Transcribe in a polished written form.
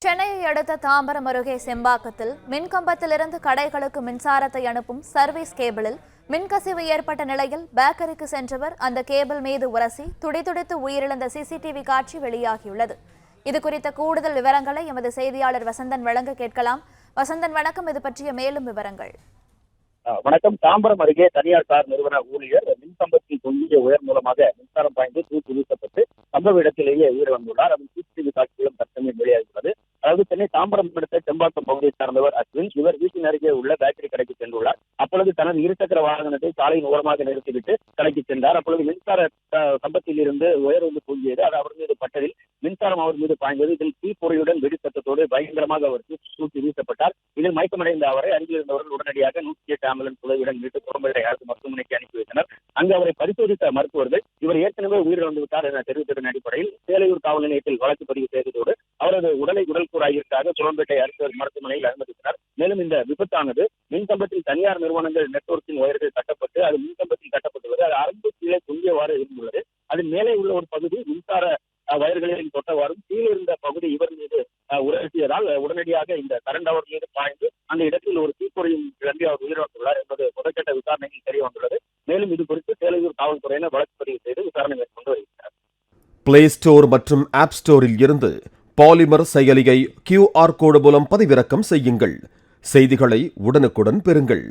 சென்னையை அடுத்த தாம்பரம் அருகே செம்பாக்கத்தில் மின்கம்பத்திலிருந்து கடைகளுக்கு மின்சாரத்தை அனுப்பும் சர்வீஸ் கேபிளில் மின்கசிவு ஏற்பட்ட நிலையில் பேக்கரிக்கு சென்றவர் அந்த கேபிள் மீது உரசி துடிதுடித்து உயிரிழந்த சிசிடிவி காட்சி வெளியாகியுள்ளது. இதுகுறித்த கூடுதல் விவரங்களை எமது செய்தியாளர் வசந்தன் வழங்க கேட்கலாம். வசந்தன், வணக்கம். இது பற்றிய மேலும் விவரங்கள். வணக்கம். தாம்பரம் அருகே தனியார் கார் நிறுவன ஊழியர் மின்கம்பத்தில் தொங்கிய உயர் மூலமாக மின்சாரம் பாய்ந்து தூக்கி வீசப்பட்டு சம்பவ இடத்திலேயே உயிரிழந்துள்ளார். அதன் சிசிடிவி காட்சிகளும் தற்சமயம் வெளியாகியுள்ளது. அதாவது சென்னை தாம்பரம் அடுத்த செம்பாக்கம் பகுதியை சார்ந்தவர் அஸ்வின். இவர் வீட்டின் அருகே உள்ள பேக்கரி கடைக்கு சென்றுள்ளார். அப்பொழுது தனது இருசக்கர வாகனத்தை சாலையின் ஓரமாக நிறுத்திவிட்டு கடைக்கு சென்றார். அப்பொழுது மின்சார கம்பத்தில் இருந்து உயர் வந்து தூங்கியது. அது அவர் மீது பட்டதில் மின்சாரம் அவர் மீது பாய்ந்தது. இதில் தீப்பொறியுடன் வெடிசத்தத்தோடு பயங்கரமாக அவர் தூக்கி வீசப்பட்டார். இதில் மயக்கமடைந்த அவரை அருகில் இருந்தவர்கள் உடனடியாக 108 ஆம்புலன்ஸ் உதவியுடன் மீட்டு குரம்பேட்டை அரசு மருத்துவமனைக்கு அனுப்பி வைத்தனர். அங்கு அவரை பரிசோதித்த மருத்துவர்கள் இவர் ஏற்கனவே உயிரிழந்து விட்டார் என தெரிவித்ததன் அடிப்படையில் சேலையூர் காவல் நிலையத்தில் வழக்கு பதிவு செய்ததோடு அவரது உடல் கூறாய்விற்காக குரம்பேட்டை அரசு மருத்துவமனையில் அனுமதித்தனர். மேலும் இந்த விபத்தானது மின்கம்பத்தில் தனியார் நிறுவனங்கள் நெட்வொர்க்கின் ஒயர்கள் கட்டப்பட்டு அது மின்கம்பத்தில் கட்டப்பட்டுள்ளது. அது அரம்பு கீழே துங்கியவாறு இருந்துள்ளது. அதன் மேலே உள்ள ஒரு பகுதி மின்சார வயர்களில் தொட்டவாறும் கீழே இருந்த பகுதி இவர் மீது உரசியதால் உடனடியாக இந்த கரண்ட் அவர் மீது பாய்ந்து அந்த இடத்தில் ஒரு தீப்பொறியும் இழந்து அவர் உயிரிழந்துள்ளார் என்பது முதற்கட்ட விசாரணையில் தெரிய வந்துள்ளது. மேலும் இது குறித்து சேலையூர் காவல்துறையினர் வழக்கு பதிவு செய்து விசாரணை மேற்கொண்டு வருகிறார். பிளே ஸ்டோர் மற்றும் ஆப் ஸ்டோரில் இருந்து பாலிமர் செயலியை QR கோடு மூலம் பதிவிறக்கம் செய்யுங்கள். செய்திகளை உடனுக்குடன் பெறுங்கள்.